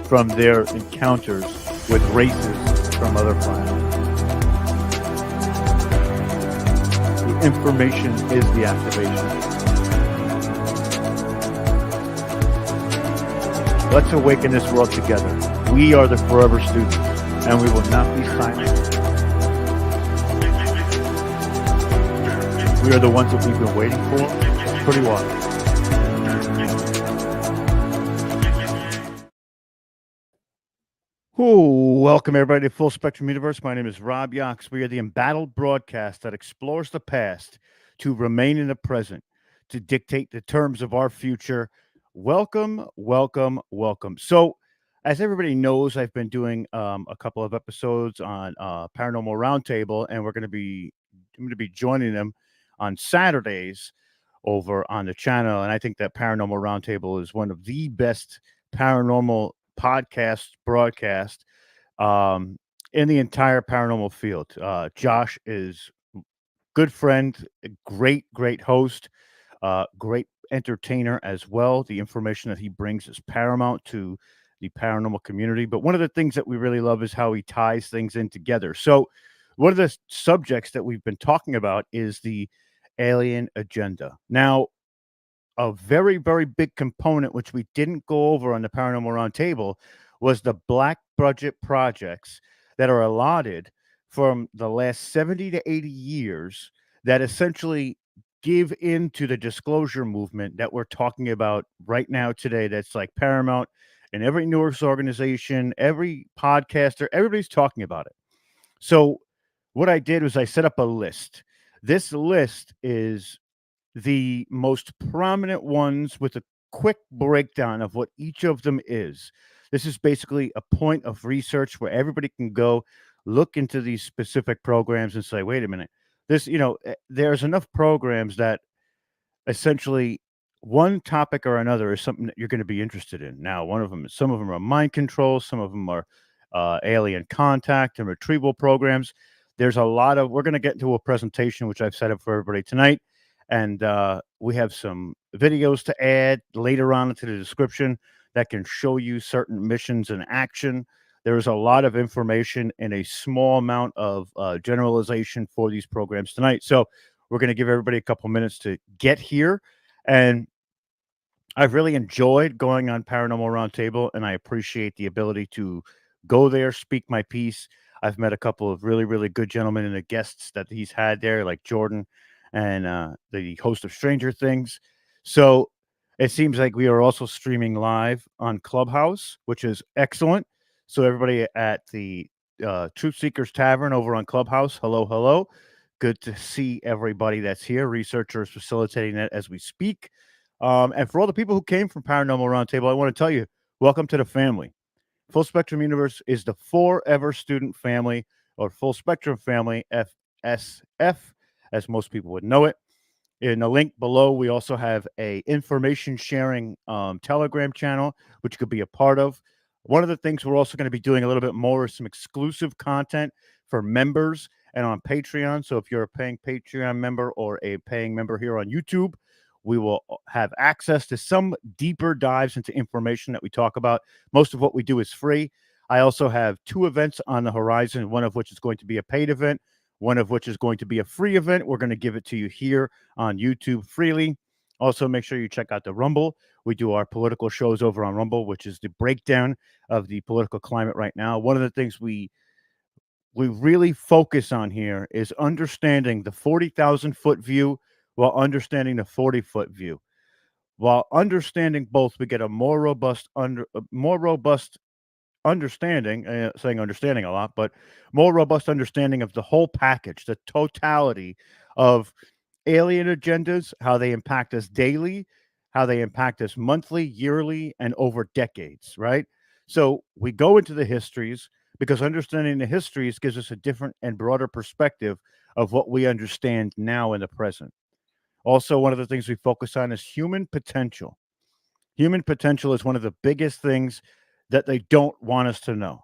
from their encounters with races from other planets. The information is the activation. Let's awaken this world together. We are the forever students, and we will not be silent. We are the ones that we've been waiting for. Pretty well. Welcome everybody to Full Spectrum Universe. My name is Rob Yox. We are the embattled broadcast that explores the past to remain in the present, to dictate the terms of our future. Welcome, welcome, welcome. So, as everybody knows, I've been doing a couple of episodes on Paranormal Roundtable, and I'm going to be joining them on Saturdays over on the channel. And I think that Paranormal Roundtable is one of the best paranormal broadcast in the entire paranormal field. Josh is good friend, great host, great entertainer as well. The information that he brings is paramount to the paranormal community. But one of the things that we really love is how he ties things in together. So one of the subjects that we've been talking about is the alien agenda. Now, a very, very big component, which we didn't go over on the Paranormal Roundtable, was the black budget projects that are allotted from the last 70 to 80 years that essentially give into the disclosure movement that we're talking about right now today. That's like paramount in every news organization, every podcaster, everybody's talking about it. So what I did was I set up a list. This list is the most prominent ones with a quick breakdown of what each of them is. This is basically a point of research where everybody can go look into these specific programs and say, wait a minute, there's enough programs that essentially one topic or another is something that you're going to be interested in. Now, some of them are mind control, some of them are alien contact and retrieval programs. There's a lot of, we're going to get into a presentation, which I've set up for everybody tonight. And we have some videos to add later on into the description that can show you certain missions in action. There is a lot of information and a small amount of generalization for these programs tonight. So we're going to give everybody a couple minutes to get here. And I've really enjoyed going on Paranormal Roundtable, and I appreciate the ability to go there, speak my piece. I've met a couple of really, really good gentlemen and the guests that he's had there, like Jordan and the host of Stranger Things. So it seems like we are also streaming live on Clubhouse, which is excellent. So everybody at the Truth Seekers Tavern over on Clubhouse, hello. Good to see everybody that's here. Researchers facilitating that as we speak. And for all the people who came from Paranormal Roundtable, I want to tell you, welcome to the family. Full Spectrum Universe is the forever student family, or Full Spectrum family, FSF, as most people would know it. In the link below, we also have a information sharing Telegram channel, which you could be a part of. One of the things we're also going to be doing a little bit more is some exclusive content for members and on Patreon. So if you're a paying Patreon member or a paying member here on YouTube, we will have access to some deeper dives into information that we talk about. Most of what we do is free. I also have 2 events on the horizon, one of which is going to be a paid event, one of which is going to be a free event. We're going to give it to you here on YouTube freely. Also, make sure you check out the Rumble. We do our political shows over on Rumble, which is the breakdown of the political climate right now. One of the things we really focus on here is understanding the 40,000-foot view while understanding the 40-foot view. While understanding both, we get a more robust understanding, saying understanding a lot, but more robust understanding of the whole package, the totality of alien agendas, how they impact us daily, how they impact us monthly, yearly, and over decades, right? So we go into the histories because understanding the histories gives us a different and broader perspective of what we understand now in the present. Also, one of the things we focus on is human potential. Human potential is one of the biggest things that they don't want us to know.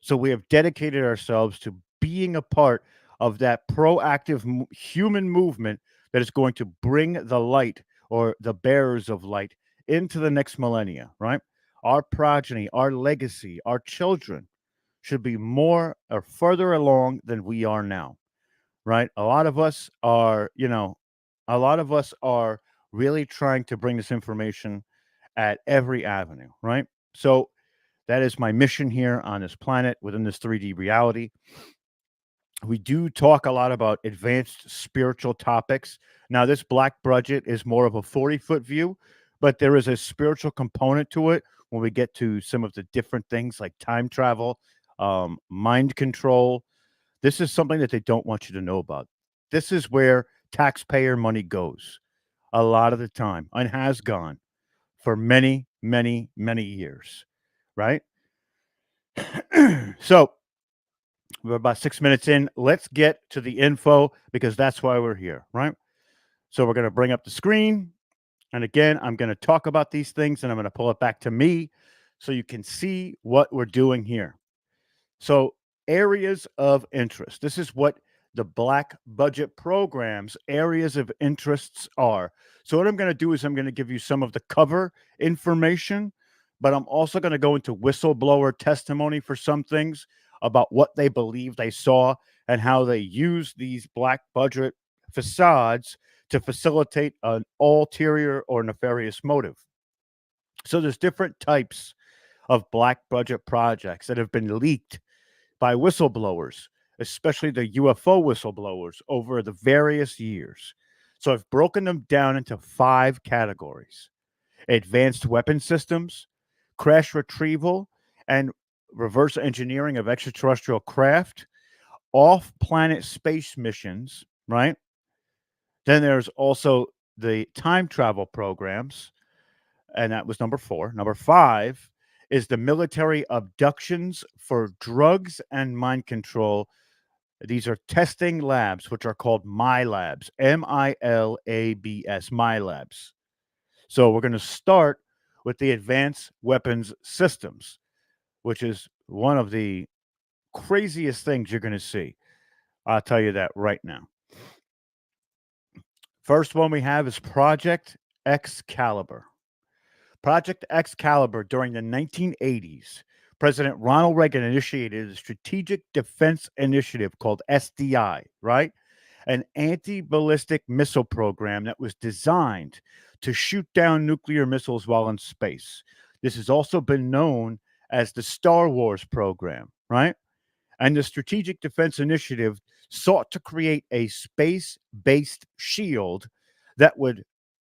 So we have dedicated ourselves to being a part of that proactive human movement that is going to bring the light, or the bearers of light, into the next millennia, right? our progeny, our legacy, our children should be more or further along than we are now, right? A lot of us are really trying to bring this information at every avenue, right? So that is my mission here on this planet within this 3D reality. We do talk a lot about advanced spiritual topics. Now, this black budget is more of a 40-foot view, but there is a spiritual component to it when we get to some of the different things like time travel, mind control. This is something that they don't want you to know about. This is where taxpayer money goes a lot of the time and has gone for many, many, many years, right? So we're about 6 minutes in. Let's get to the info because that's why we're here, right? So we're going to bring up the screen. And again, I'm going to talk about these things and I'm going to pull it back to me so you can see what we're doing here. So, areas of interest. This is what the black budget programs areas of interests are. So, what I'm going to do is I'm going to give you some of the cover information, but I'm also going to go into whistleblower testimony for some things about what they believe they saw and how they use these black budget facades to facilitate an ulterior or nefarious motive. So, there's different types of black budget projects that have been leaked by whistleblowers, especially the UFO whistleblowers, over the various years. So I've broken them down into 5 categories: advanced weapon systems, crash retrieval and reverse engineering of extraterrestrial craft, off planet space missions, right? Then there's also the time travel programs, and that was number 4. Number 5 is the military abductions for drugs and mind control. These are testing labs, which are called My Labs, MILABS, My Labs. So we're going to start with the advanced weapons systems, which is one of the craziest things you're going to see. I'll tell you that right now. First one we have is Project Excalibur. Project Excalibur during the 1980s, President Ronald Reagan initiated a strategic defense initiative called SDI, right? An anti ballistic missile program that was designed to shoot down nuclear missiles while in space. This has also been known as the Star Wars program, right? And the Strategic Defense Initiative sought to create a space based shield that would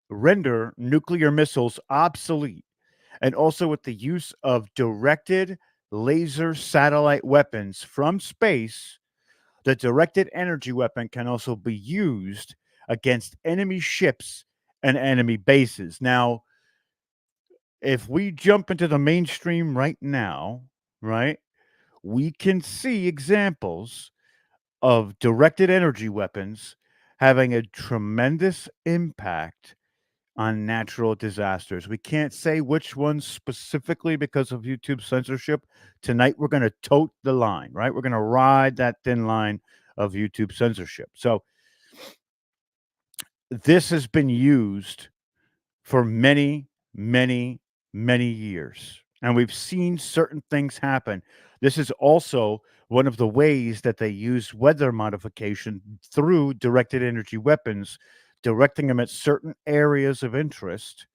render nuclear missiles obsolete, and also with the use of directed laser satellite weapons from space. The directed energy weapon can also be used against enemy ships and enemy bases. Now, if we jump into the mainstream right now, right, we can see examples of directed energy weapons having a tremendous impact on natural disasters. We can't say which ones specifically because of YouTube censorship. Tonight, we're going to tote the line, right? We're going to ride that thin line of YouTube censorship. So, this has been used for many, many, many years. And we've seen certain things happen. This is also one of the ways that they use weather modification through directed energy weapons, directing them at certain areas of interest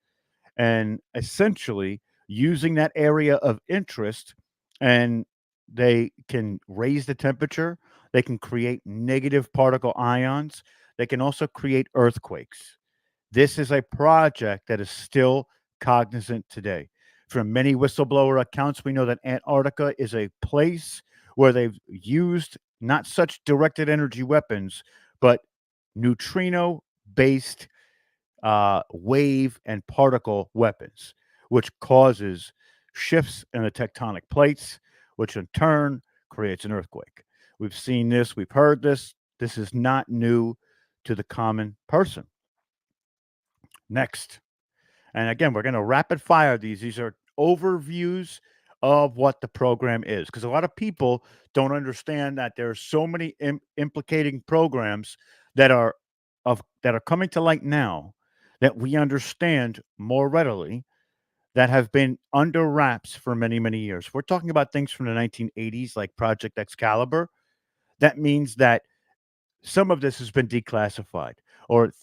and essentially using that area of interest, and they can raise the temperature, they can create negative particle ions, they can also create earthquakes. This is a project that is still cognizant today. From many whistleblower accounts, we know that Antarctica is a place where they've used not such directed energy weapons, but neutrino based wave and particle weapons, which causes shifts in the tectonic plates, which in turn creates an earthquake. We've seen this, we've heard this. This is not new to the common person. Next. And again, we're going to rapid fire these. These are overviews of what the program is, because a lot of people don't understand that there are so many implicating programs that are coming to light now that we understand more readily that have been under wraps for many, many years. We're talking about things from the 1980s, like Project Excalibur. That means that some of this has been declassified or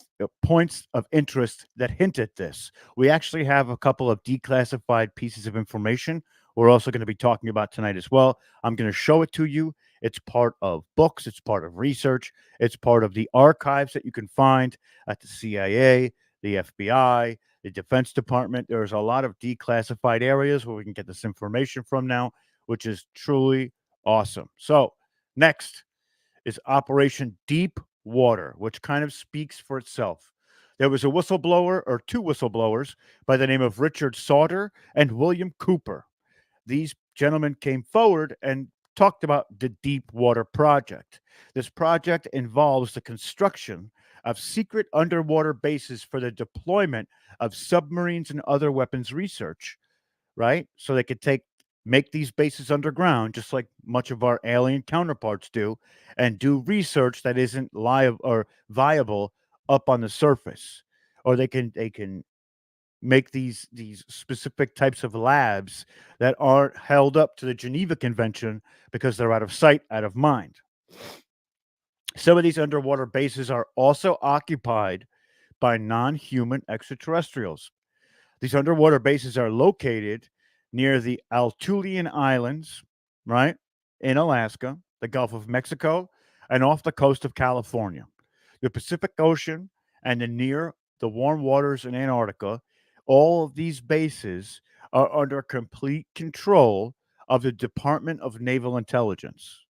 points of interest that hint at this. We actually have a couple of declassified pieces of information we're also going to be talking about tonight as well. I'm going to show it to you. It's part of books, it's part of research, it's part of the archives that you can find at the CIA, the FBI, the Defense Department. There's a lot of declassified areas where we can get this information from now, which is truly awesome. So, next is Operation Deep Water, which kind of speaks for itself. There was a whistleblower or two whistleblowers by the name of Richard Sauter and William Cooper. These gentlemen came forward and talked about the Deep Water Project. This project involves the construction of secret underwater bases for the deployment of submarines and other weapons research, right? So they could make these bases underground, just like much of our alien counterparts do, and do research that isn't live or viable up on the surface. Or they can make these specific types of labs that aren't held up to the Geneva Convention because they're out of sight, out of mind. Some of these underwater bases are also occupied by non-human extraterrestrials. These underwater bases are located near the Altulian Islands, right, in Alaska, the Gulf of Mexico, and off the coast of California. The Pacific Ocean and near the warm waters in Antarctica, all of these bases are under complete control of the Department of Naval Intelligence.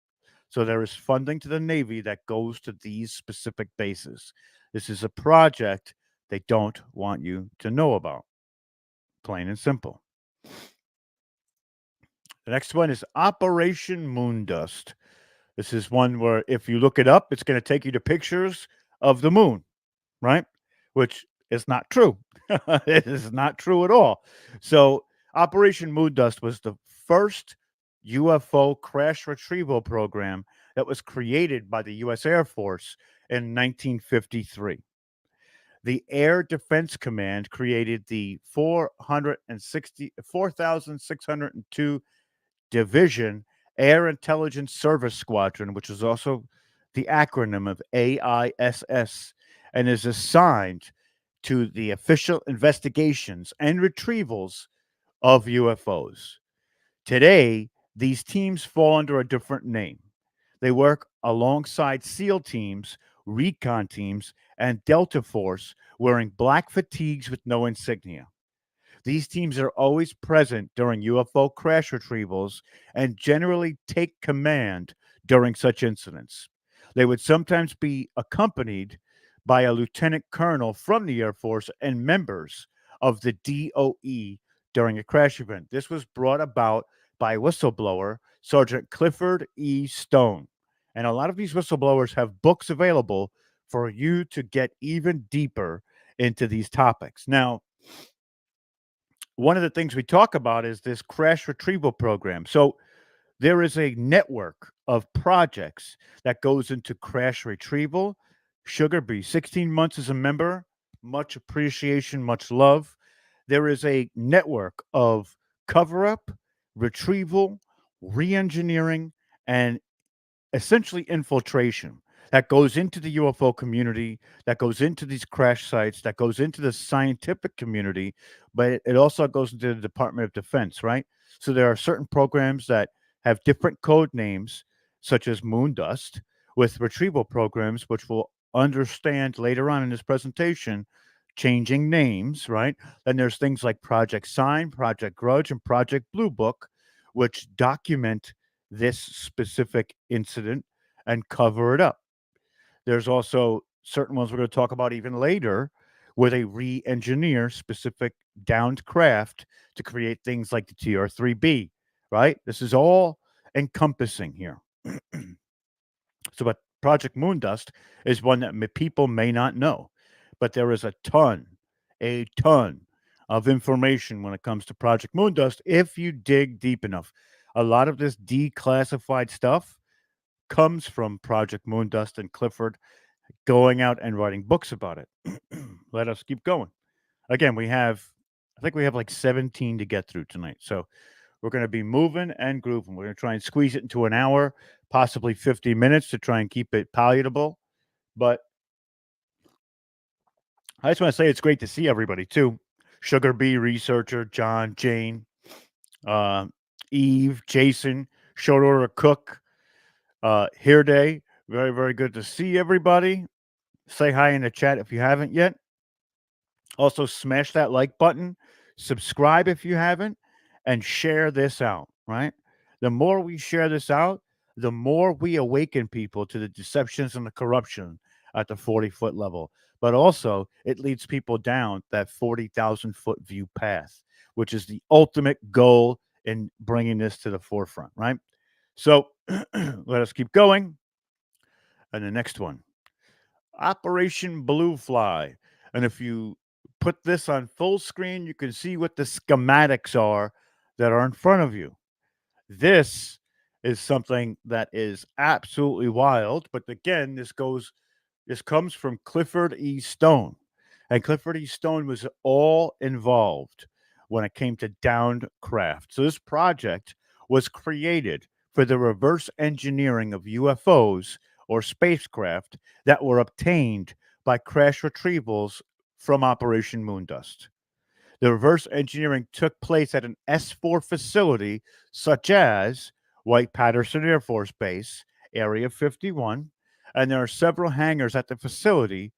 So there is funding to the Navy that goes to these specific bases. This is a project they don't want you to know about, plain and simple. The next one is Operation Moondust. This is one where if you look it up, it's going to take you to pictures of the moon, right? Which is not true. It is not true at all. So, Operation Moondust was the first UFO crash retrieval program that was created by the U.S. Air Force in 1953. The Air Defense Command created the 4,602 Division Air Intelligence Service Squadron, which is also the acronym of AISS, and is assigned to the official investigations and retrievals of UFOs. Today, these teams fall under a different name. They work alongside SEAL teams, recon teams, and Delta Force wearing black fatigues with no insignia. These teams are always present during UFO crash retrievals and generally take command during such incidents. They would sometimes be accompanied by a lieutenant colonel from the Air Force and members of the DOE during a crash event. This was brought about by whistleblower Sergeant Clifford E. Stone. And a lot of these whistleblowers have books available for you to get even deeper into these topics. Now, one of the things we talk about is this crash retrieval program. So there is a network of projects that goes into crash retrieval. Sugar Bee, 16 months as a member, much appreciation, much love. There is a network of cover up, retrieval, re engineering, and essentially infiltration that goes into the UFO community, that goes into these crash sites, that goes into the scientific community, but it also goes into the Department of Defense, right? So there are certain programs that have different code names, such as Moondust, with retrieval programs, which we'll understand later on in this presentation, changing names, right? Then there's things like Project Sign, Project Grudge, and Project Blue Book, which document this specific incident and cover it up. There's also certain ones we're going to talk about even later where they re engineer specific downed craft to create things like the TR-3B, right? This is all encompassing here. So, but Project Moondust is one that people may not know, but there is a ton of information when it comes to Project Moondust if you dig deep enough. A lot of this declassified stuff comes from Project Moondust and Clifford going out and writing books about it. Let us keep going. Again, we have I think we have like 17 to get through tonight. So we're going to be moving and grooving. We're going to try and squeeze it into an hour, possibly 50 minutes to try and keep it palatable. But I just want to say it's great to see everybody too. Sugar Bee researcher, John, Jane, uh, Eve, Jason, Short Order Cook, Here Day. Very, very good to see everybody. Say hi in the chat if you haven't yet. Also, smash that like button, subscribe if you haven't, and share this out, right? The more we share this out, the more we awaken people to the deceptions and the corruption at the 40-foot level. But also, it leads people down that 40,000-foot view path, which is the ultimate goal in bringing this to the forefront, right? So let us keep going. And the next one, Operation Bluefly. And if you put this on full screen, you can see what the schematics are that are in front of you. This is something that is absolutely wild. But again, this comes from Clifford E. Stone. And Clifford E. Stone was all involved when it came to downed craft. So this project was created for the reverse engineering of UFOs or spacecraft that were obtained by crash retrievals from Operation Moondust. The reverse engineering took place at an S4 facility such as White Patterson Air Force Base, Area 51, and there are several hangars at the facility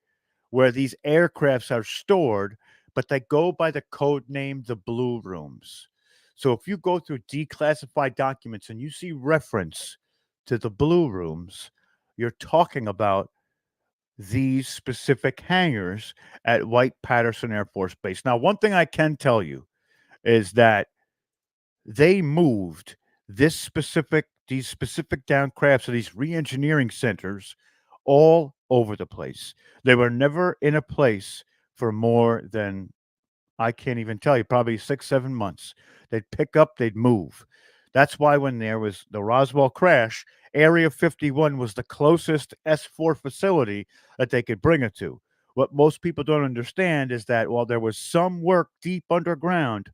where these aircrafts are stored, but they go by the code name the Blue Rooms. So if you go through declassified documents and you see reference to the Blue Rooms, you're talking about these specific hangars at White Patterson Air Force Base. Now, one thing I can tell you is that they moved these specific down crafts or these re-engineering centers all over the place. They were never in a place for more than, I can't even tell you, probably 6, 7 months. They'd pick up, they'd move. That's why when there was the Roswell crash, Area 51 was the closest S4 facility that they could bring it to. What most people don't understand is that while there was some work deep underground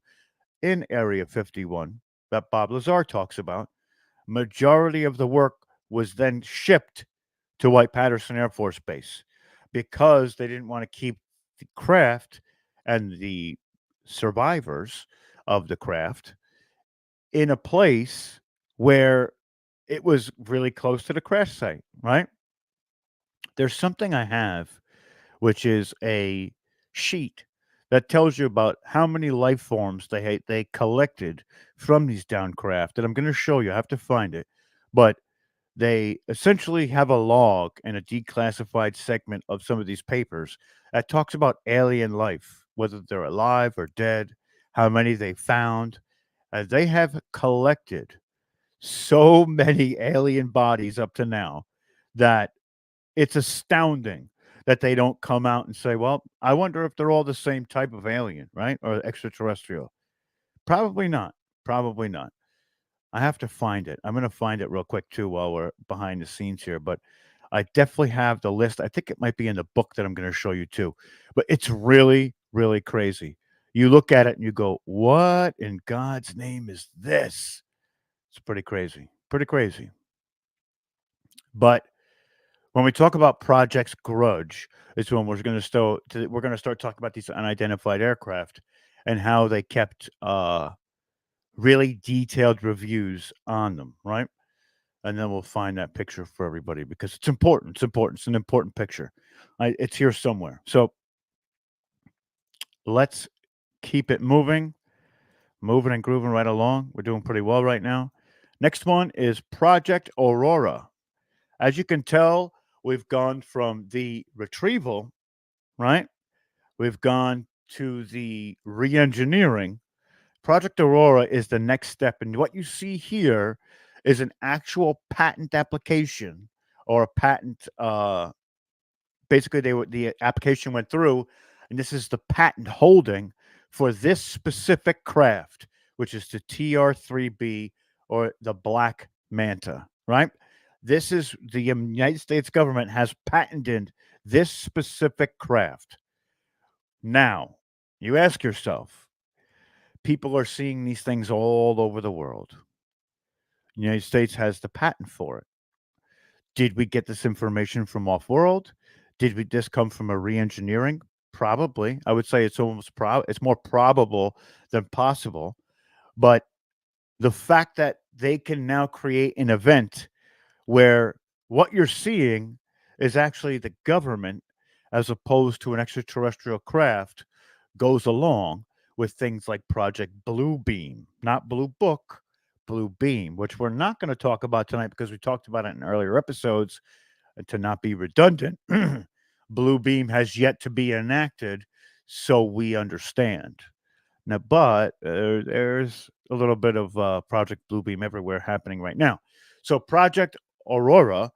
in Area 51 that Bob Lazar talks about, majority of the work was then shipped to White Patterson Air Force Base because they didn't want to keep the craft and the survivors of the craft in a place where it was really close to the crash site, right? There's something I have, which is a sheet that tells you about how many life forms they collected from these down craft. And I'm going to show you. I have to find it, but they essentially have a log and a declassified segment of some of these papers that talks about alien life, whether they're alive or dead, how many they found. They have collected so many alien bodies up to now that it's astounding that they don't come out and say, well, I wonder if they're all the same type of alien, right? Or extraterrestrial. Probably not. Probably not. I have to find it. I'm going to find it real quick too while we're behind the scenes here. But I definitely have the list. I think it might be in the book that I'm going to show you too. But it's really, really crazy. You look at it and you go, what in God's name is this? It's pretty crazy. Pretty crazy. But when we talk about Projects Grudge, it's when we're going to start talking about these unidentified aircraft and how they kept really detailed reviews on them, right? And then we'll find that picture for everybody because it's important. It's important. It's an important picture. It's here somewhere. So let's keep it moving and grooving right along. We're doing pretty well right now. Next one is Project Aurora. As you can tell, we've gone from the retrieval, right? We've gone to the re-engineering. Project Aurora is the next step. And what you see here is an actual patent application or a patent. Basically, the application went through, and this is the patent holding for this specific craft, which is the TR-3B or the Black Manta, right? This is the United States government has patented this specific craft. Now, you ask yourself, People are seeing these things all over the world. The United States has the patent for it. Did we get this information from off-world? Did we this come from a re-engineering? Probably. I would say it's more probable than possible. But the fact that they can now create an event where what you're seeing is actually the government as opposed to an extraterrestrial craft goes along with things like Project Blue Beam, not Blue Book, Blue Beam, which we're not going to talk about tonight because we talked about it in earlier episodes. And to not be redundant, Blue Beam has yet to be enacted, so we understand. Now, but there's a little bit of Project Bluebeam everywhere happening right now. So, Project Aurora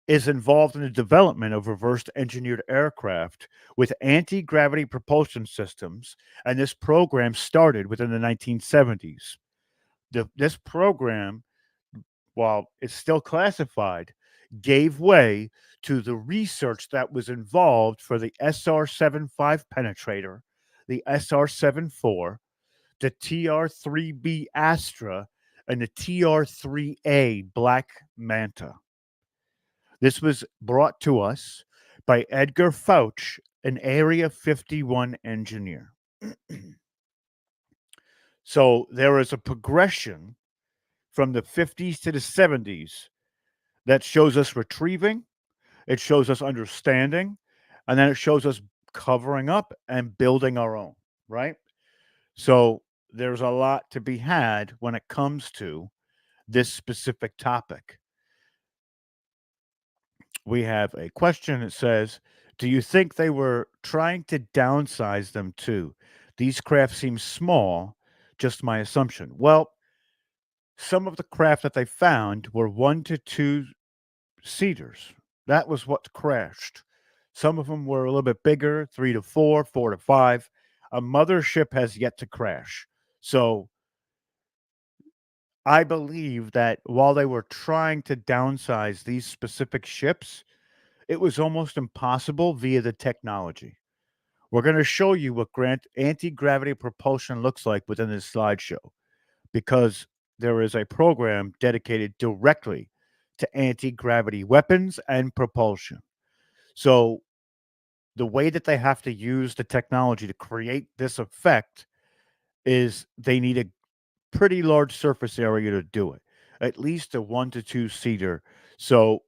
is involved in the development of reverse engineered aircraft with anti gravity propulsion systems, and this program started within the 1970s. This program, while it's still classified, gave way to the research that was involved for the SR-75 penetrator, the SR-74, the TR-3B Astra, and the TR-3A Black Manta. This was brought to us by Edgar Fauch, an Area 51 engineer. So there is a progression from the 50s to the 70s that shows us retrieving, it shows us understanding, and then it shows us covering up and building our own, right? So there's a lot to be had when it comes to this specific topic. We have a question that says, do you think they were trying to downsize them too? These craft seem small, just my assumption. Well, some of the craft that they found were 1 to 2 seaters. That was what crashed. Some of them were a little bit bigger, 3 to 4, 4 to 5. A mothership has yet to crash. So I believe that while they were trying to downsize these specific ships, it was almost impossible via the technology. We're going to show you what anti-gravity propulsion looks like within this slideshow because there is a program dedicated directly to anti-gravity weapons and propulsion. So the way that they have to use the technology to create this effect is they need a pretty large surface area to do it, at least a 1 to 2 seater. So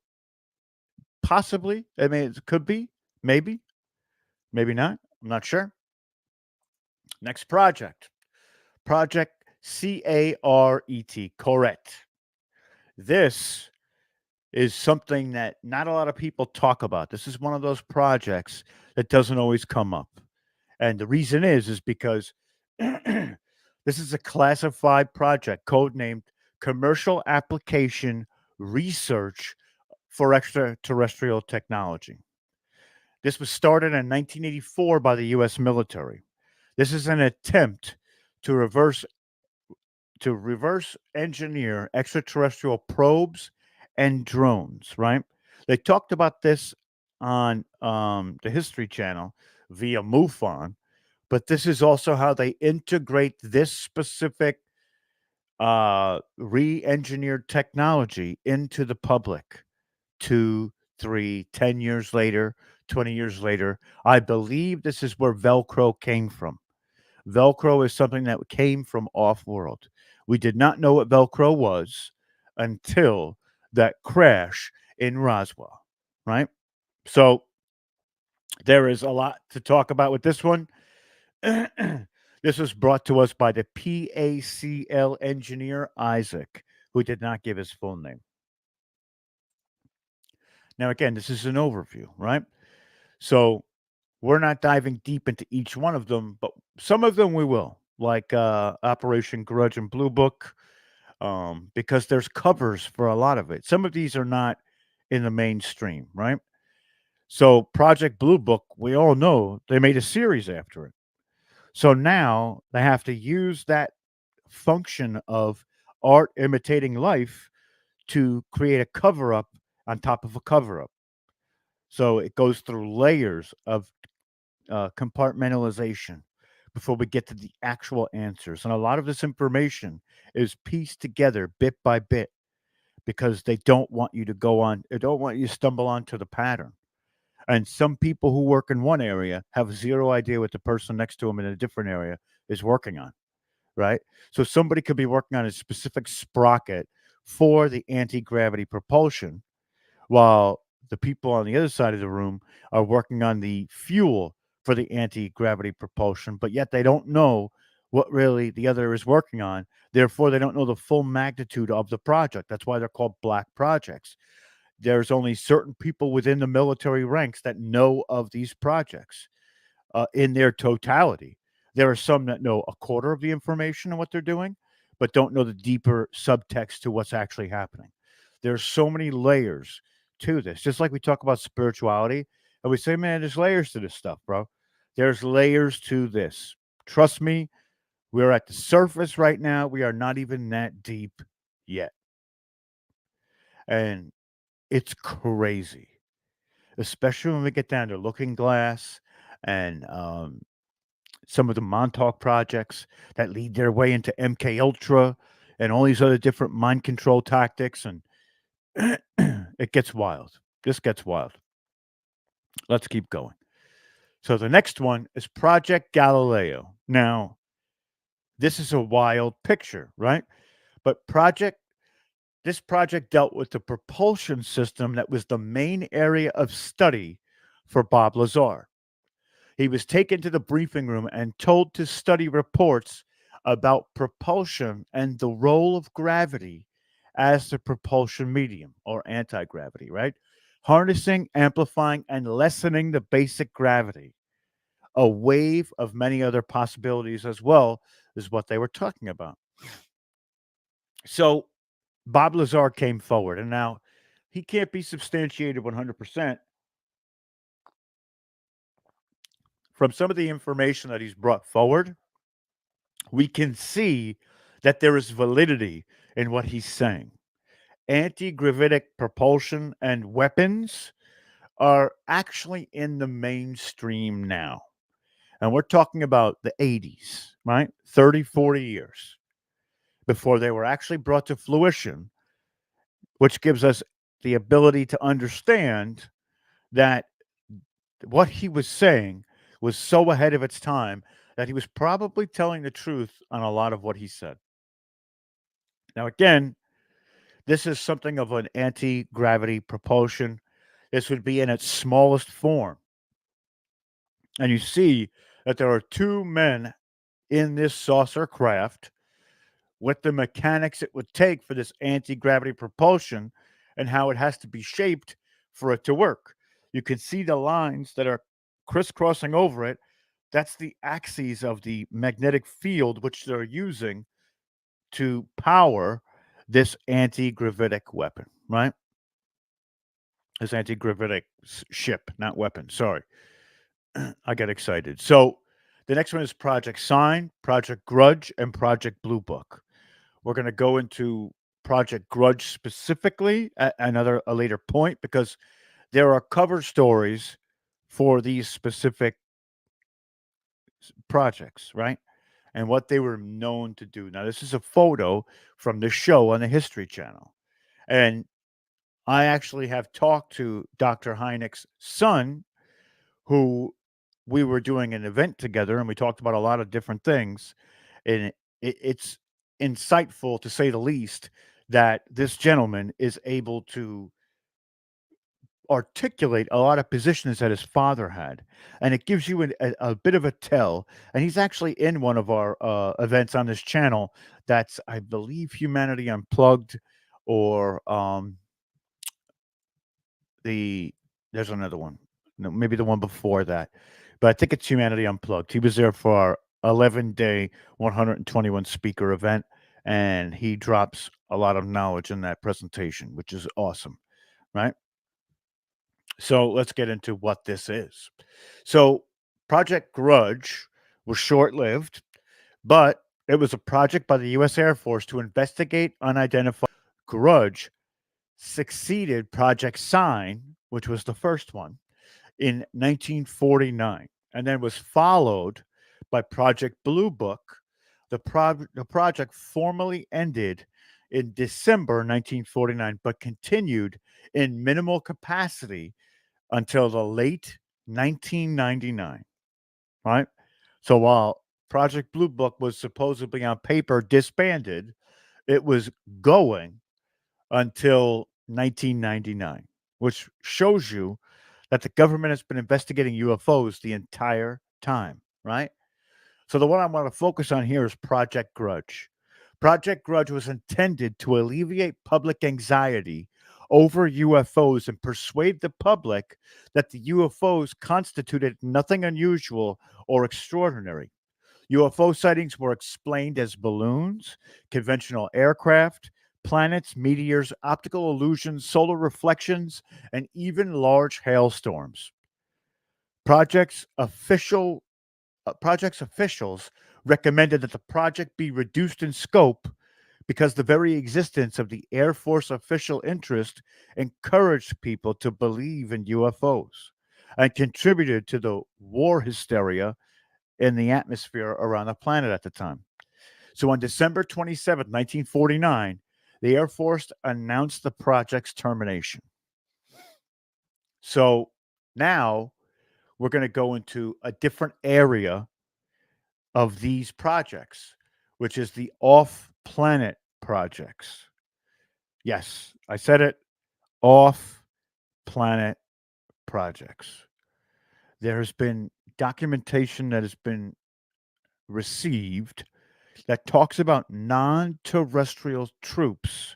possibly, I mean, it could be, maybe not. I'm not sure. Next project, Project Coret. This is something that not a lot of people talk about. This is one of those projects that doesn't always come up. And the reason is because this is a classified project codenamed Commercial Application Research for Extraterrestrial Technology. This was started in 1984 by the U.S. military. This is an attempt to reverse engineer extraterrestrial probes and drones, right? They talked about this on the History Channel via MUFON, but this is also how they integrate this specific re-engineered technology into the public 2, 3, 10 years later, 20 years later. I believe this is where Velcro came from. Velcro is something that came from off-world. We did not know what Velcro was until that crash in Roswell, right? So there is a lot to talk about with this one. This was brought to us by the PACL engineer, Isaac, who did not give his full name. Now, again, this is an overview, right? So we're not diving deep into each one of them, but some of them we will, like Operation Grudge and Blue Book, because there's covers for a lot of it. Some of these are not in the mainstream, right? So Project Blue Book, we all know they made a series after it. So now they have to use that function of art imitating life to create a cover up on top of a cover up. So it goes through layers of compartmentalization. before we get to the actual answers. And a lot of this information is pieced together bit by bit because they don't want you to they don't want you to stumble onto the pattern. And some people who work in one area have zero idea what the person next to them in a different area is working on, right? So somebody could be working on a specific sprocket for the anti-gravity propulsion, while the people on the other side of the room are working on the fuel for the anti-gravity propulsion, but yet they don't know what really the other is working on. Therefore, they don't know the full magnitude of the project. That's why they're called black projects. There's only certain people within the military ranks that know of these projects in their totality. There are some that know a quarter of the information on what they're doing, but don't know the deeper subtext to what's actually happening. There's so many layers to this. Just like we talk about spirituality, and we say, man, there's layers to this stuff, bro. There's layers to this. Trust me, we're at the surface right now. We are not even that deep yet. And it's crazy, especially when we get down to Looking Glass and some of the Montauk projects that lead their way into MK Ultra and all these other different mind control tactics, and it gets wild. This gets wild. Let's keep going. So the next one is Project Galileo. Now, this is a wild picture, right? But this project dealt with the propulsion system that was the main area of study for Bob Lazar. He was taken to the briefing room and told to study reports about propulsion and the role of gravity as the propulsion medium, or anti-gravity, right? Harnessing, amplifying, and lessening the basic gravity. A wave of many other possibilities as well is what they were talking about. So Bob Lazar came forward, and now he can't be substantiated 100% from some of the information that he's brought forward. We can see that there is validity in what he's saying. Anti-gravitic propulsion and weapons are actually in the mainstream now. And we're talking about the 80s, right? 30, 40 years before they were actually brought to fruition, which gives us the ability to understand that what he was saying was so ahead of its time that he was probably telling the truth on a lot of what he said. Now, again, this is something of an anti-gravity propulsion. This would be in its smallest form. And you see that there are two men in this saucer craft with the mechanics it would take for this anti-gravity propulsion and how it has to be shaped for it to work. You can see the lines that are crisscrossing over it. That's the axes of the magnetic field which they're using to power this anti-gravitic weapon, right? This anti-gravitic ship, not weapon. Sorry. I got excited. So the next one is Project Sign, Project Grudge, and Project Blue Book. We're going to go into Project Grudge specifically at a later point because there are cover stories for these specific projects, right? And what they were known to do. Now, this is a photo from the show on the History Channel. And I actually have talked to Dr. Hynek's son, who we were doing an event together, and we talked about a lot of different things. And it's insightful, to say the least, that this gentleman is able to articulate a lot of positions that his father had, and it gives you a bit of a tell. And he's actually in one of our events on this channel. That's, I believe, Humanity Unplugged, or there's another one. No, maybe the one before that, but I think it's Humanity Unplugged. He was there for our 11-day, 121 speaker event, and he drops a lot of knowledge in that presentation, which is awesome, right? So let's get into what this is. So Project Grudge was short-lived, but it was a project by the U.S. Air Force to investigate unidentified. Grudge succeeded Project Sign, which was the first one, in 1949, and then was followed by Project Blue Book, the project formally ended in December 1949, but continued in minimal capacity until the late 1999, right? So while Project Blue Book was supposedly on paper disbanded, it was going until 1999, which shows you that the government has been investigating UFOs the entire time, right? So the one I want to focus on here is Project Grudge. Project Grudge was intended to alleviate public anxiety over UFOs and persuade the public that the UFOs constituted nothing unusual or extraordinary. UFO sightings were explained as balloons, conventional aircraft, planets, meteors, optical illusions, solar reflections, and even large hailstorms. Project's official project's officials recommended that the project be reduced in scope because the very existence of the Air Force official interest encouraged people to believe in UFOs and contributed to the war hysteria in the atmosphere around the planet at the time. So on December 27th, 1949, the Air Force announced the project's termination. So now we're going to go into a different area of these projects, which is the off planet projects. Yes, I said it, off planet projects. There has been documentation that has been received that talks about non terrestrial troops,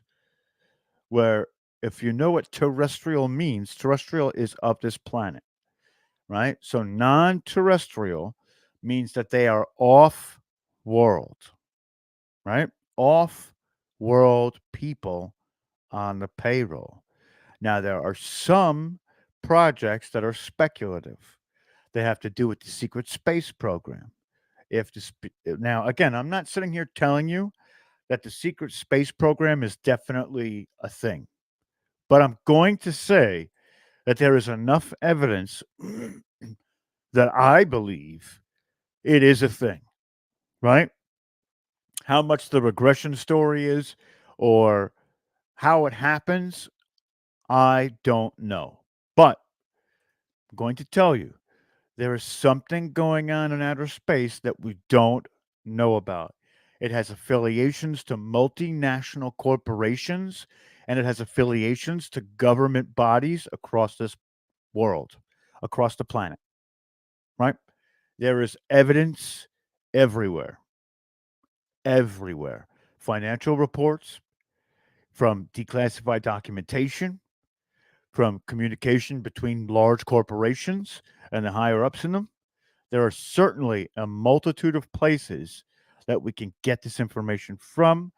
where if you know what terrestrial means, terrestrial is of this planet, right? So non terrestrial means that they are off world, right? Off world people on the payroll. Now, there are some projects that are speculative. They have to do with the secret space program. If the now, again, I'm not sitting here telling you that the secret space program is definitely a thing, but I'm going to say that there is enough evidence that I believe it is a thing, right? How much the regression story is or how it happens, I don't know. But I'm going to tell you there is something going on in outer space that we don't know about. It has affiliations to multinational corporations and it has affiliations to government bodies across this world, across the planet, right? There is evidence everywhere, everywhere. Financial reports, from declassified documentation, from communication between large corporations and the higher ups in them. There are certainly a multitude of places that we can get this information from.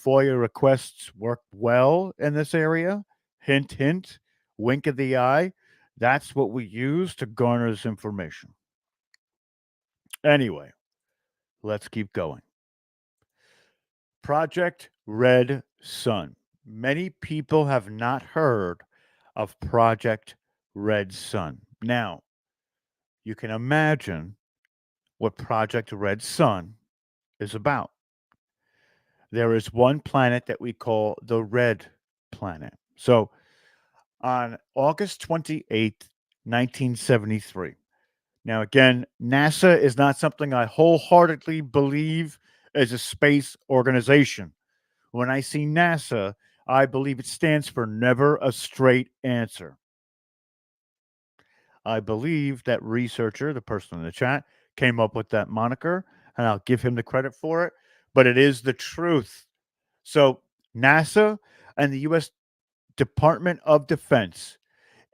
FOIA requests work well in this area. Hint, hint, wink of the eye. That's what we use to garner this information. Anyway, let's keep going. Project Red Sun. Many people have not heard of Project Red Sun. Now, you can imagine what Project Red Sun is about. There is one planet that we call the red planet. So on August 28th, 1973, now again, NASA is not something I wholeheartedly believe is a space organization. When I see NASA, I believe it stands for never a straight answer. I believe that researcher, the person in the chat, came up with that moniker, and I'll give him the credit for it, but it is the truth. So, NASA and the U.S. Department of Defense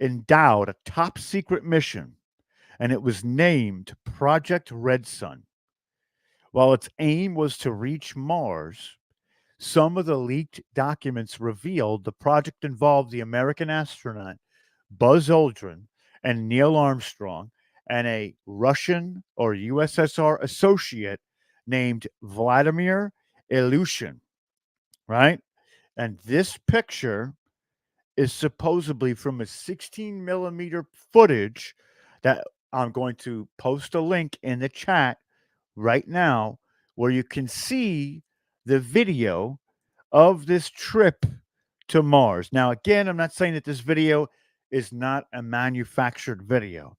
endowed a top secret mission, and it was named Project Red Sun. While its aim was to reach Mars, some of the leaked documents revealed the project involved the American astronaut Buzz Aldrin and Neil Armstrong and a Russian or USSR associate named Vladimir Ilyushin, right? And this picture is supposedly from a 16 millimeter footage that I'm going to post a link in the chat right now where you can see the video of this trip to Mars. Now, again, I'm not saying that this video is not a manufactured video.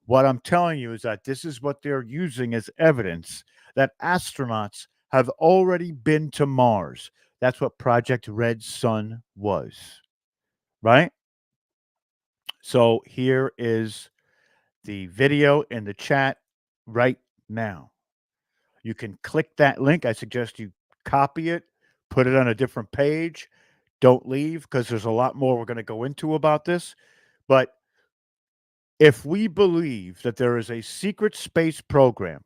What I'm telling you is that this is what they're using as evidence that astronauts have already been to Mars. That's what Project Red Sun was, right? So here is the video in the chat right now. You can click that link. I suggest you copy it, put it on a different page. Don't leave because there's a lot more we're going to go into about this. But if we believe that there is a secret space program,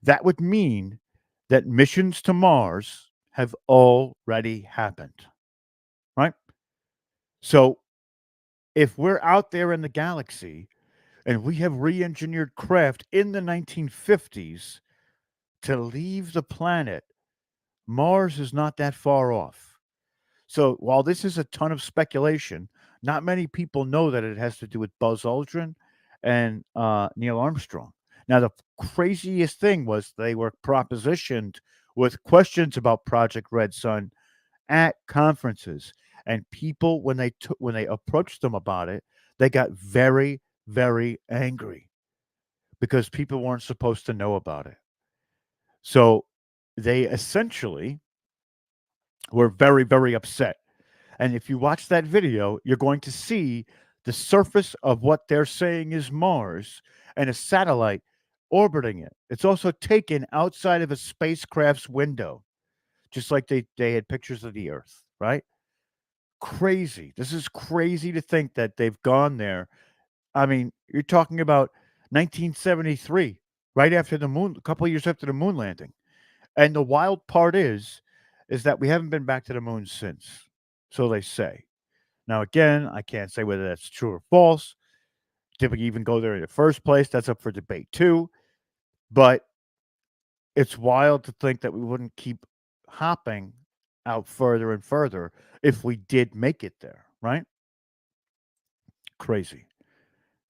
that would mean that missions to Mars have already happened, right? So if we're out there in the galaxy and we have re engineered craft in the 1950s to leave the planet, Mars is not that far off. So while this is a ton of speculation, not many people know that it has to do with Buzz Aldrin and Neil Armstrong. Now, the craziest thing was they were propositioned with questions about Project Red Sun at conferences, and people when they approached them about it, they got very, very angry because people weren't supposed to know about it. So they essentially were very, very upset. And if you watch that video, you're going to see the surface of what they're saying is Mars and a satellite orbiting it. It's also taken outside of a spacecraft's window, just like they had pictures of the Earth, right? Crazy. This is crazy to think that they've gone there. I mean, you're talking about 1973, right after the moon, a couple of years after the moon landing. And the wild part is that we haven't been back to the moon since. So they say. Now, again, I can't say whether that's true or false. Did we even go there in the first place? That's up for debate too. But it's wild to think that we wouldn't keep hopping out further and further if we did make it there, right? Crazy,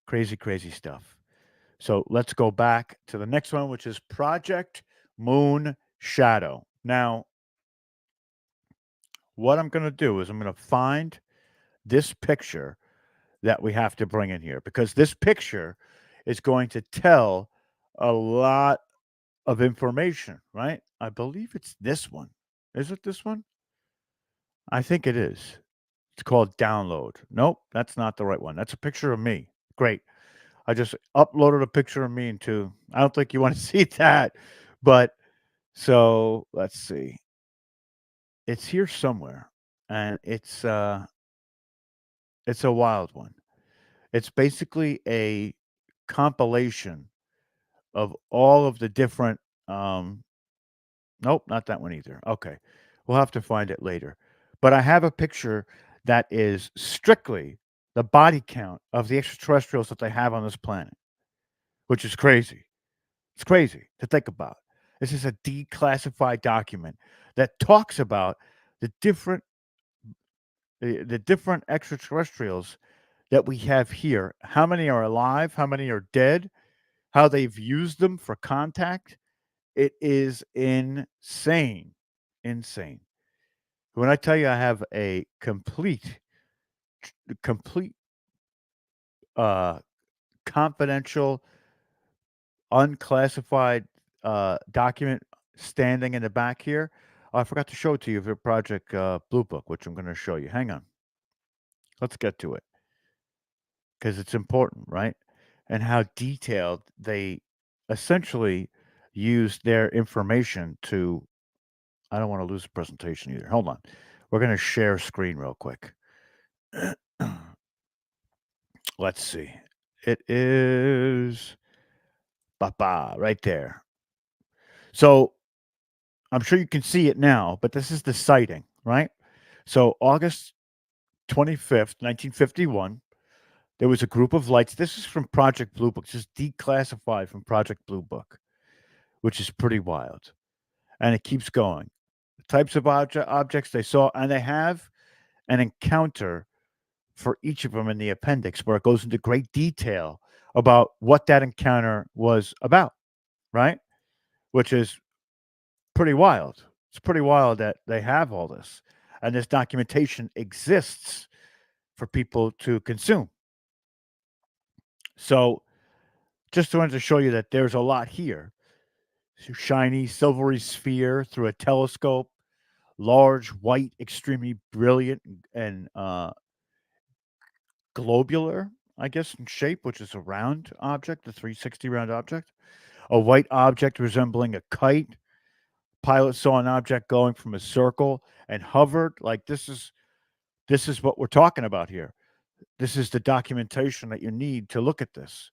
crazy, crazy stuff. So let's go back to the next one, which is Project Moon Shadow. Now, what I'm going to do is I'm going to find this picture that we have to bring in here because this picture is going to tell a lot of information, right? I believe it's this one. Is it this one? I think it is. It's called Download. Nope, that's not the right one. That's a picture of me. Great. I just uploaded a picture of me into. I don't think you want to see that, but so let's see. It's here somewhere, and it's a wild one. It's basically a compilation of all of the different nope, not that one either. Okay. We'll have to find it later. But I have a picture that is strictly the body count of the extraterrestrials that they have on this planet, which is crazy. It's crazy to think about. This is a declassified document that talks about the different extraterrestrials that we have here. How many are alive? How many are dead? How they've used them for contact? It is insane. Insane. When I tell you I have a complete, uh, confidential, unclassified, document standing in the back here, I forgot to show it to you for Project, Blue Book, which I'm gonna show you. Hang on. Let's get to it because it's important, right? And how detailed they essentially use their information to I don't wanna lose the presentation either. Hold on. We're gonna share screen real quick. Let's see. It is right there. So I'm sure you can see it now, but this is the sighting, right? So August 25th, 1951, there was a group of lights. This is from Project Blue Book. This is declassified from Project Blue Book, which is pretty wild. And it keeps going. The types of objects they saw, and they have an encounter for each of them in the appendix where it goes into great detail about what that encounter was about, right? which is pretty wild. It's pretty wild that they have all this, and this documentation exists for people to consume. So, just wanted to show you that there's a lot here. Shiny silvery sphere through a telescope, large white, extremely brilliant and globular, I guess, in shape, which is a round object, a 360 round object. A white object resembling a kite. Pilot saw an object going from a circle and hovered. Like this is what we're talking about here. This is the documentation that you need to look at this.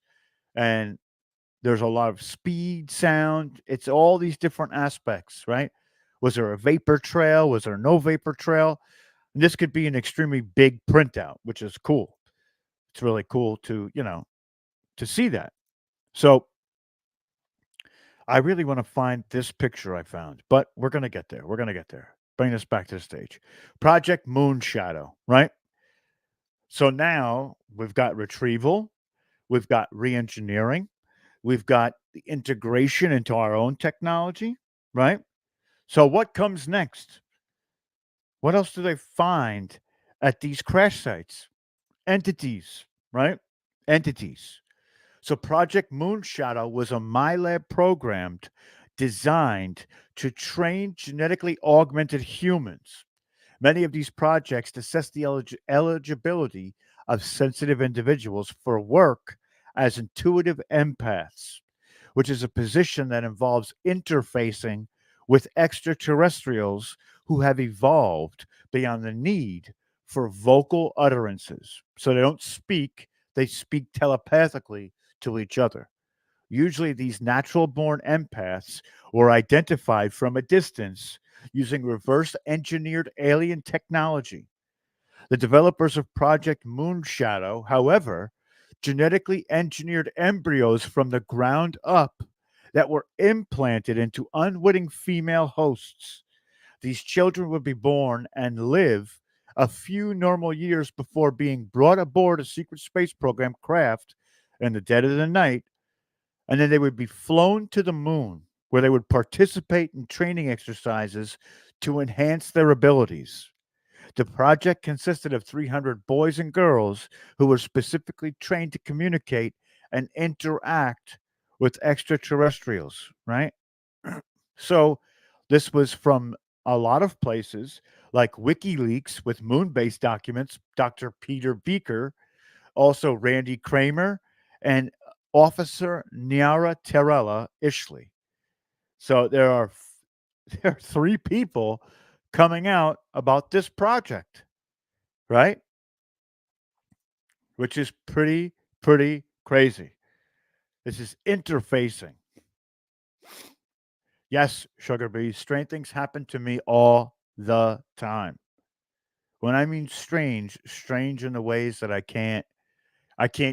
And there's a lot of speed, sound. It's all these different aspects, right? Was there a vapor trail? Was there no vapor trail? And this could be an extremely big printout, which is cool. It's really cool to, to see that. So I really want to find this picture I found, but we're going to get there. We're going to get there. Bring this back to the stage. Project Moonshadow, right? So now we've got retrieval, we've got re-engineering, we've got the integration into our own technology, right? So what comes next? What else do they find at these crash sites? Entities, right? Entities. So Project Moonshadow was a MyLab programmed, designed to train genetically augmented humans. Many of these projects assess the eligibility of sensitive individuals for work as intuitive empaths, which is a position that involves interfacing with extraterrestrials who have evolved beyond the need for vocal utterances. So they don't speak, they speak telepathically to each other. Usually, these natural born empaths were identified from a distance using reverse engineered alien technology. The developers of Project Moonshadow, however, genetically engineered embryos from the ground up that were implanted into unwitting female hosts. These children would be born and live a few normal years before being brought aboard a secret space program craft in the dead of the night, and then they would be flown to the moon where they would participate in training exercises to enhance their abilities. The project consisted of 300 boys and girls who were specifically trained to communicate and interact with extraterrestrials, right? So this was from a lot of places like WikiLeaks with moon based documents, Dr. Peter Beaker, also Randy Kramer, and Officer Nyara Terrella Ishley. So there are three people coming out about this project, right? Which is pretty crazy. This is interfacing. Yes, Sugar Bee, strange things happen to me all the time. When I mean strange, strange in the ways that I can't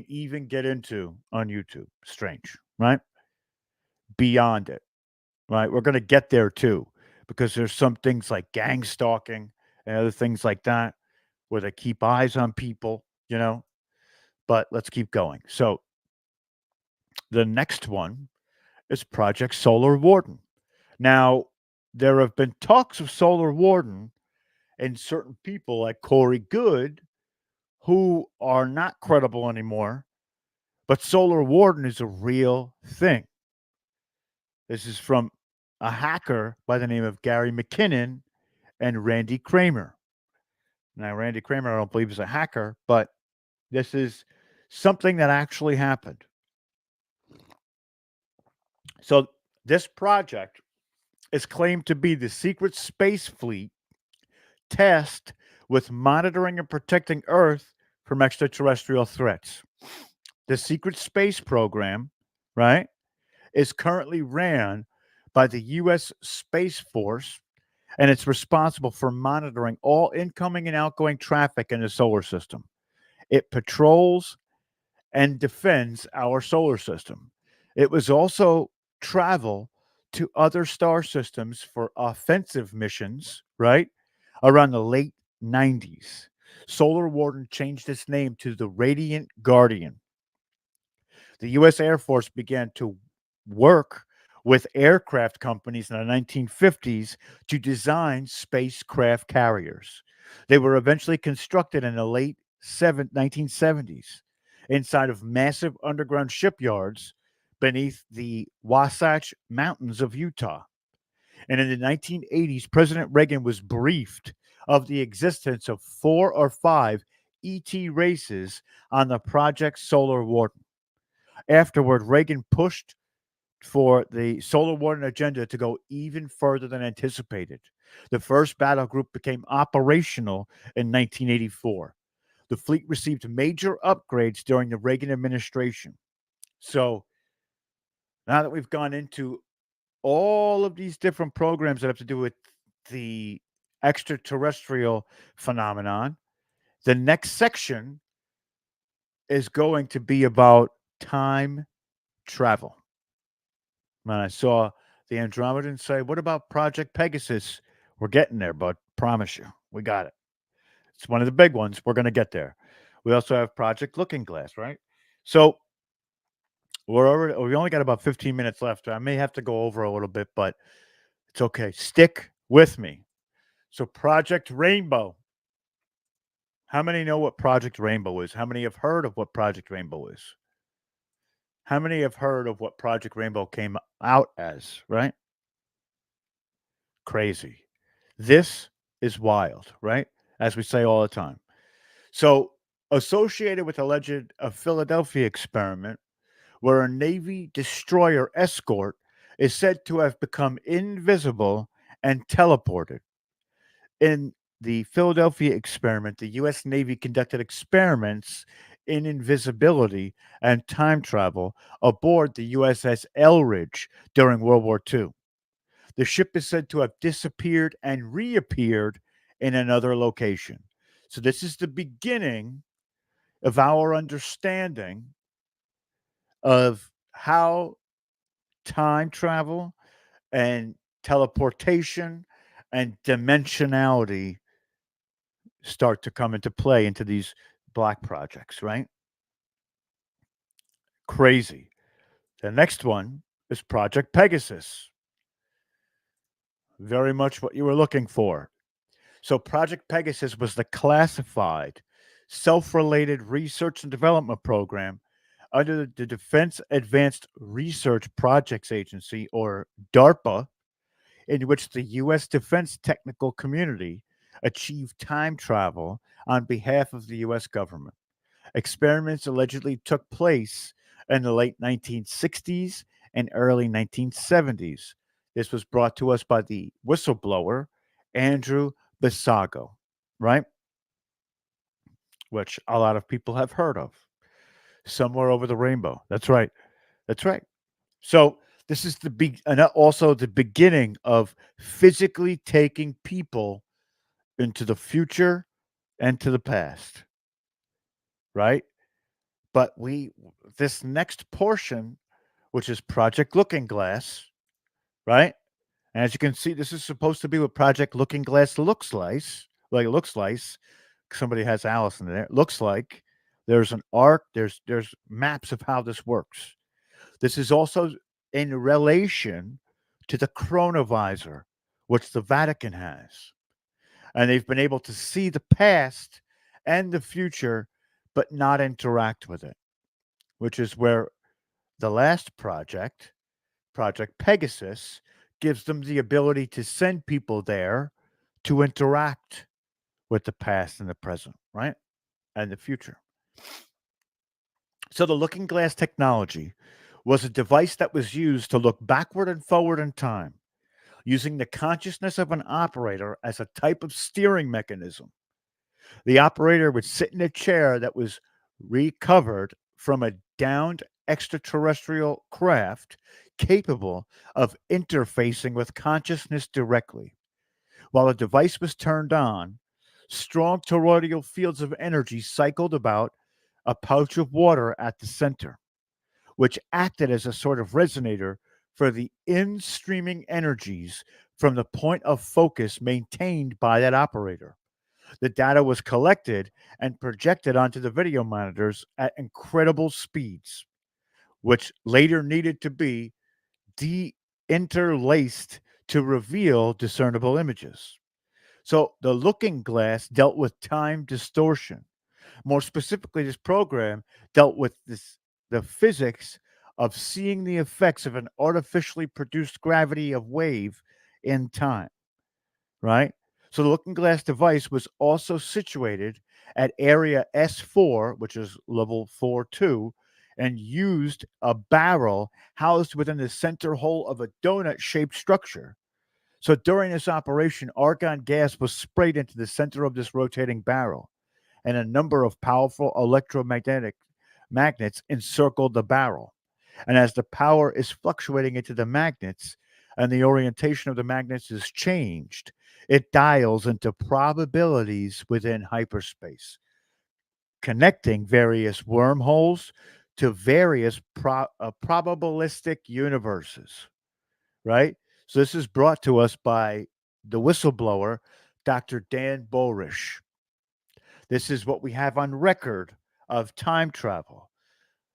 even get into on YouTube. Strange, right? Beyond it, right? We're going to get there too, because there's some things like gang stalking and other things like that where they keep eyes on people. But let's keep going. So the next one is Project Solar Warden. Now, there have been talks of Solar Warden and certain people like Corey Good who are not credible anymore, but Solar Warden is a real thing. This is from a hacker by the name of Gary McKinnon and Randy Kramer. Now, Randy Kramer, I don't believe is a hacker, but this is something that actually happened. So, this project is claimed to be the secret space fleet tasked with monitoring and protecting Earth from extraterrestrial threats. The secret space program, right, is currently ran by the U.S. Space Force, and it's responsible for monitoring all incoming and outgoing traffic in the solar system. It patrols and defends our solar system. It was also travel to other star systems for offensive missions, right? Around the late 90s. Solar Warden changed its name to the Radiant Guardian. The U.S. Air Force began to work with aircraft companies in the 1950s to design spacecraft carriers. They were eventually constructed in the late 1970s inside of massive underground shipyards beneath the Wasatch Mountains of Utah. And in the 1980s, President Reagan was briefed of the existence of 4 or 5 ET races on the Project Solar Warden. Afterward, Reagan pushed for the Solar Warden agenda to go even further than anticipated. The first battle group became operational in 1984. The fleet received major upgrades during the Reagan administration. So now that we've gone into all of these different programs that have to do with the extraterrestrial phenomenon, the next section is going to be about time travel. When I saw the Andromedans say, "What about Project Pegasus?" We're getting there, bud. Promise you. We got it. It's one of the big ones. We're going to get there. We also have Project Looking Glass, right? So we only got about 15 minutes left. I may have to go over a little bit, but it's okay. Stick with me. So Project Rainbow. How many know what Project Rainbow is? How many have heard of what Project Rainbow is? How many have heard of what Project Rainbow came out as, right? Crazy. This is wild, right? As we say all the time. So, associated with alleged Philadelphia experiment, where a Navy destroyer escort is said to have become invisible and teleported. In the Philadelphia experiment, the U.S. Navy conducted experiments in invisibility and time travel aboard the USS Elridge during World War II. The ship is said to have disappeared and reappeared in another location. So, this is the beginning of our understanding of how time travel and teleportation and dimensionality start to come into play into these black projects, right? Crazy. The next one is Project Pegasus. Very much what you were looking for. So, Project Pegasus was the classified, self related research and development program under the Defense Advanced Research Projects Agency, or DARPA, in which the U.S. defense technical community achieved time travel on behalf of the U.S. government. Experiments allegedly took place in the late 1960s and early 1970s. This was brought to us by the whistleblower, Andrew Bisago, right? Which a lot of people have heard of. Somewhere over the rainbow. That's right. That's right. So this is and also the beginning of physically taking people into the future and to the past, right? But this next portion, which is Project Looking Glass, right? And as you can see, this is supposed to be what Project Looking Glass looks like. Like it looks like somebody has Alice in there. It looks like there's an arc. There's maps of how this works. This is also in relation to the chronovisor, which the Vatican has. And they've been able to see the past and the future, but not interact with it, which is where the last project, Project Pegasus, gives them the ability to send people there to interact with the past and the present, right? And the future. So the looking glass technology was a device that was used to look backward and forward in time, using the consciousness of an operator as a type of steering mechanism. The operator would sit in a chair that was recovered from a downed extraterrestrial craft capable of interfacing with consciousness directly. While the device was turned on, strong toroidal fields of energy cycled about a pouch of water at the center, which acted as a sort of resonator for the in streaming energies from the point of focus maintained by that operator. The data was collected and projected onto the video monitors at incredible speeds, which later needed to be interlaced to reveal discernible images. So the looking glass dealt with time distortion. More specifically, this program dealt with the physics of seeing the effects of an artificially produced gravity of wave in time, right? So the looking glass device was also situated at area S4, which is level 4-2, and used a barrel housed within the center hole of a donut shaped structure. So during this operation, argon gas was sprayed into the center of this rotating barrel, and a number of powerful electromagnetic magnets encircled the barrel. And as the power is fluctuating into the magnets and the orientation of the magnets is changed, it dials into probabilities within hyperspace, connecting various wormholes to various probabilistic universes, right? So this is brought to us by the whistleblower, Dr. Dan Borish. This is what we have on record of time travel.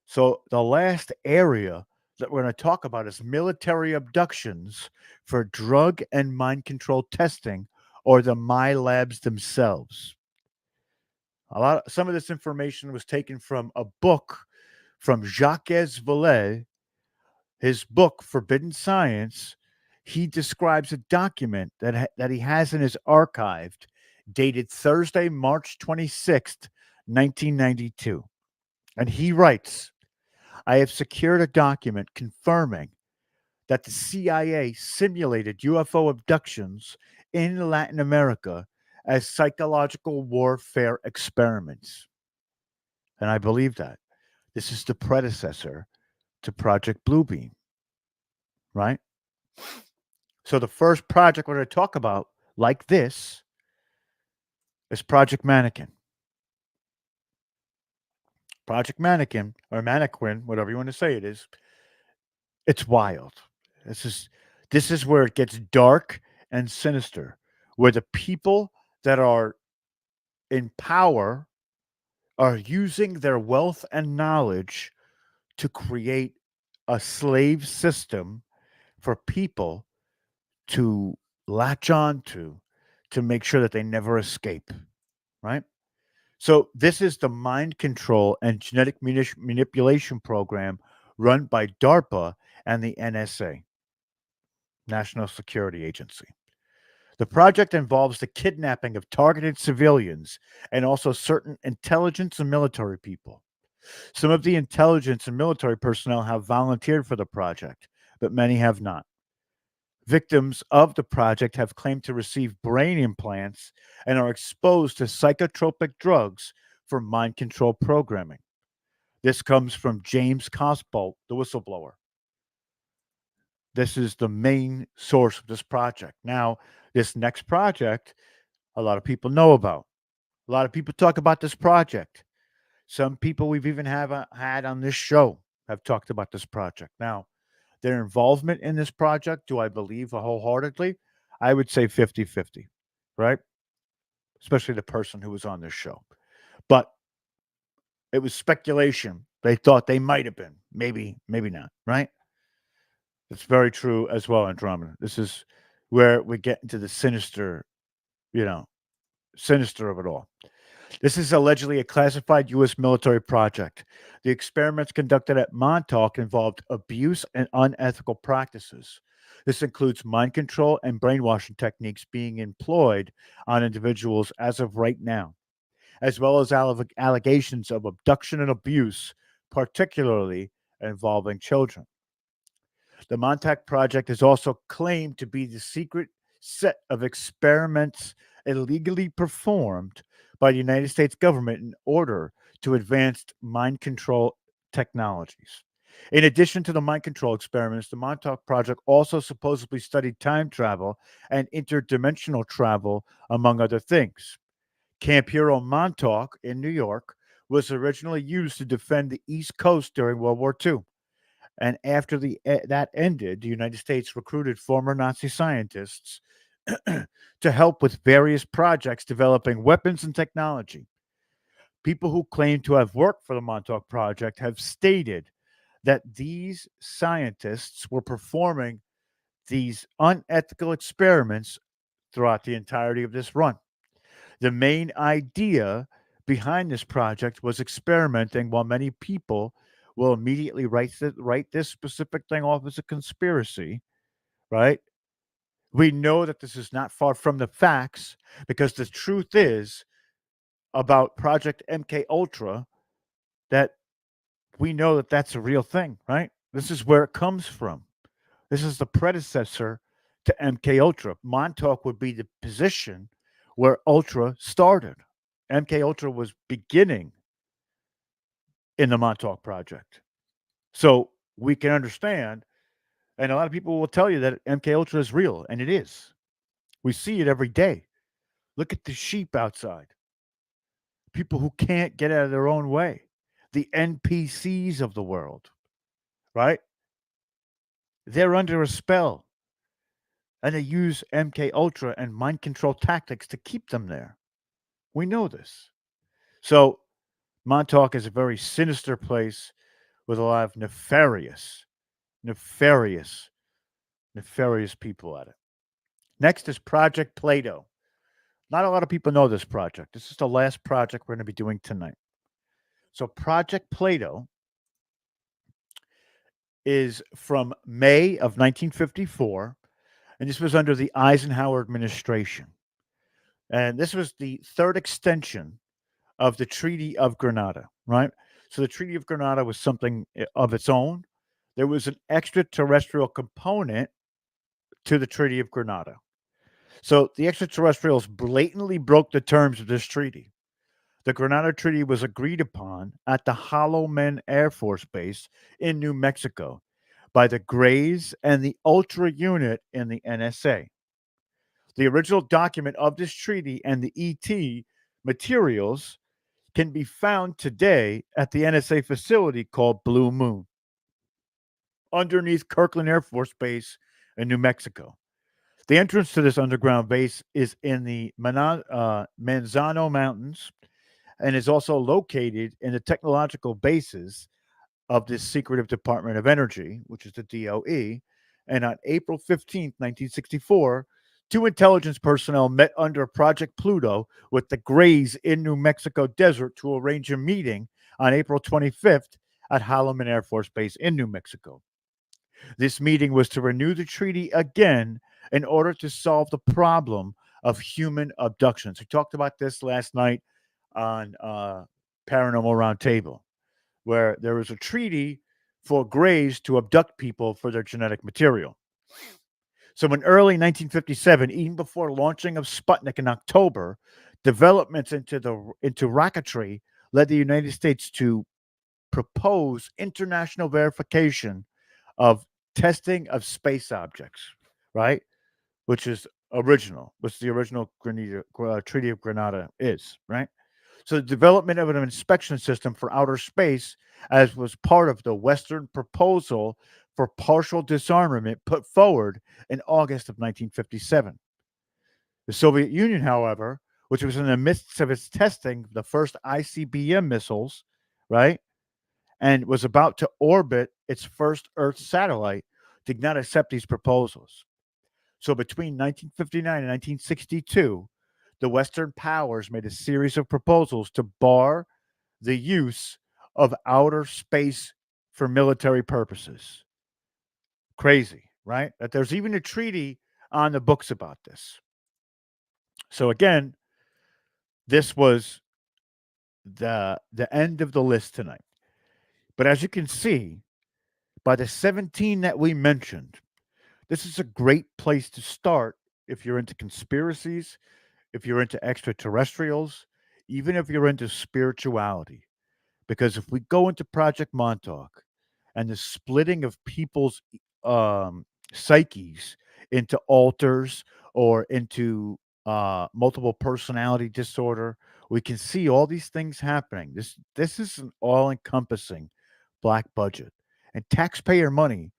So the last area that we're going to talk about is military abductions for drug and mind control testing, or the My Labs themselves. Some of this information was taken from a book from Jacques Vallée, his book Forbidden Science. He describes a document that he has in his archive dated Thursday, March 26th, 1992. And he writes, I have secured a document confirming that the CIA simulated UFO abductions in Latin America as psychological warfare experiments. And I believe that. This is the predecessor to Project Bluebeam, right? So the first project we're going to talk about, like this, is Project Mannequin. Project Mannequin, or Mannequin, whatever you want to say it is, it's wild. This is this is where it gets dark and sinister, where the people that are in power are using their wealth and knowledge to create a slave system for people to latch on to make sure that they never escape, right? So this is the mind control and genetic manipulation program run by DARPA and the NSA, National Security Agency. The project involves the kidnapping of targeted civilians and also certain intelligence and military people. Some of the intelligence and military personnel have volunteered for the project, but many have not. Victims of the project have claimed to receive brain implants and are exposed to psychotropic drugs for mind control programming. This comes from James Cosbolt, the whistleblower. This is the main source of this project. Now, this next project, a lot of people know about. A lot of people talk about this project. Some people we've even had on this show have talked about this project. Now, their involvement in this project, do I believe wholeheartedly? I would say 50-50, right? Especially the person who was on this show. But it was speculation. They thought they might have been. Maybe, maybe not, right? It's very true as well, Andromeda. This is where we get into the sinister, you know, sinister of it all. This is allegedly a classified U.S. military project. The experiments conducted at Montauk involved abuse and unethical practices. This includes mind control and brainwashing techniques being employed on individuals as of right now, as well as allegations of abduction and abuse, particularly involving children. The Montauk Project is also claimed to be the secret set of experiments illegally performed by the United States government in order to advance mind control technologies. In addition to the mind control experiments, the Montauk Project also supposedly studied time travel and interdimensional travel, among other things. Camp Hero Montauk in New York was originally used to defend the East Coast during World War II. And after that ended, the United States recruited former Nazi scientists to help with various projects developing weapons and technology. People who claim to have worked for the Montauk Project have stated that these scientists were performing these unethical experiments throughout the entirety of this run. The main idea behind this project was experimenting, while many people will immediately write this specific thing off as a conspiracy, right? We know that this is not far from the facts, because the truth is about Project MK Ultra that we know that that's a real thing, right? This is where it comes from. This is the predecessor to MK Ultra. Montauk would be the position where Ultra started. MK Ultra was beginning in the Montauk project. So we can understand, and a lot of people will tell you that MK Ultra is real, and it is. We see it every day. Look at the sheep outside. People who can't get out of their own way. The NPCs of the world, right? They're under a spell, and they use MK Ultra and mind control tactics to keep them there. We know this. So Montauk is a very sinister place with a lot of nefarious, nefarious people at it. Next is Project Plato. Not a lot of people know this project. This is the last project we're going to be doing tonight. So Project Plato is from May of 1954, and this was under the Eisenhower administration. And this was the third extension of the Treaty of Granada, right? So the Treaty of Granada was something of its own. There was an extraterrestrial component to the Treaty of Granada. So the extraterrestrials blatantly broke the terms of this treaty. The Granada Treaty was agreed upon at the Hollow Men Air Force Base in New Mexico by the Greys and the Ultra Unit in the NSA. The original document of this treaty and the ET materials can be found today at the NSA facility called Blue Moon, underneath Kirkland Air Force Base in New Mexico. The entrance to this underground base is in the Manzano Mountains and is also located in the technological bases of this secretive Department of Energy, which is the DOE. And on April 15th, 1964, two intelligence personnel met under Project Pluto with the Greys in New Mexico desert to arrange a meeting on April 25th at Holloman Air Force Base in New Mexico. This meeting was to renew the treaty again in order to solve the problem of human abductions. We talked about this last night on Paranormal Roundtable, where there was a treaty for Greys to abduct people for their genetic material. So in early 1957, even before launching of Sputnik in October, developments into rocketry led the United States to propose international verification of testing of space objects, right? Which is which the original Treaty of Granada is, right? So the development of an inspection system for outer space, as was part of the Western proposal for partial disarmament put forward in August of 1957. The Soviet Union, however, which was in the midst of its testing the first ICBM missiles, right, and was about to orbit its first Earth satellite, did not accept these proposals. So between 1959 and 1962, the Western powers made a series of proposals to bar the use of outer space for military purposes. Crazy, right? That there's even a treaty on the books about this. So again, this was the end of the list tonight. But as you can see, by the 17 that we mentioned, this is a great place to start if you're into conspiracies, if you're into extraterrestrials, even if you're into spirituality. Because if we go into Project Montauk and the splitting of people's psyches into alters or into multiple personality disorder, we can see all these things happening. This is an all-encompassing black budget, and taxpayer money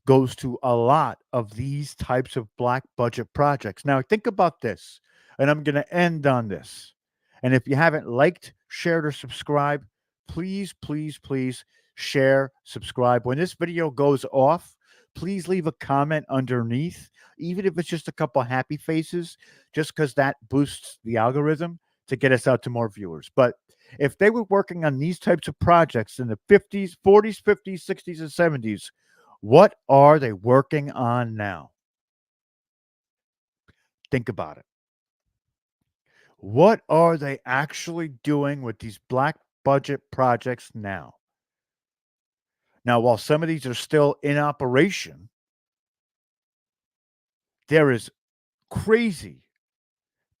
goes to a lot of these types of black budget projects. Now, think about this, and I'm going to end on this. And if you haven't liked, shared, or subscribed, please, please, please share, subscribe. When this video goes off, please leave a comment underneath, even if it's just a couple happy faces, just because that boosts the algorithm to get us out to more viewers. But if they were working on these types of projects in the 50s, 40s, 50s, 60s, and 70s, what are they working on now? Think about it. What are they actually doing with these black budget projects now? Now, while some of these are still in operation, there is crazy,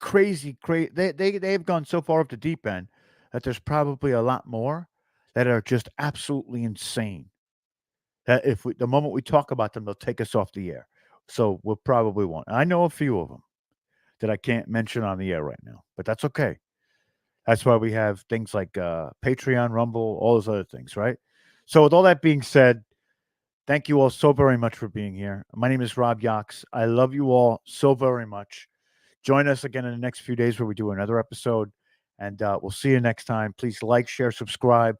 they've gone so far up the deep end that there's probably a lot more that are just absolutely insane. That if we the moment we talk about them, they'll take us off the air. So we probably won't. I know a few of them that I can't mention on the air right now, but that's okay. That's why we have things like Patreon, Rumble, all those other things, right? So with all that being said, thank you all so very much for being here. My name is Rob Yox. I love you all so very much. Join us again in the next few days where we do another episode, and we'll see you next time. Please like, share, subscribe.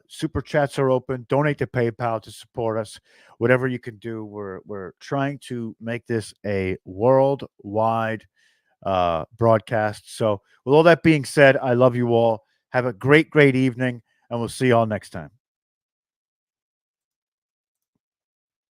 Super chats are open. Donate to PayPal to support us. Whatever you can do. We're trying to make this a worldwide broadcast. So, with all that being said, I love you all. Have a great, great evening, and we'll see you all next time.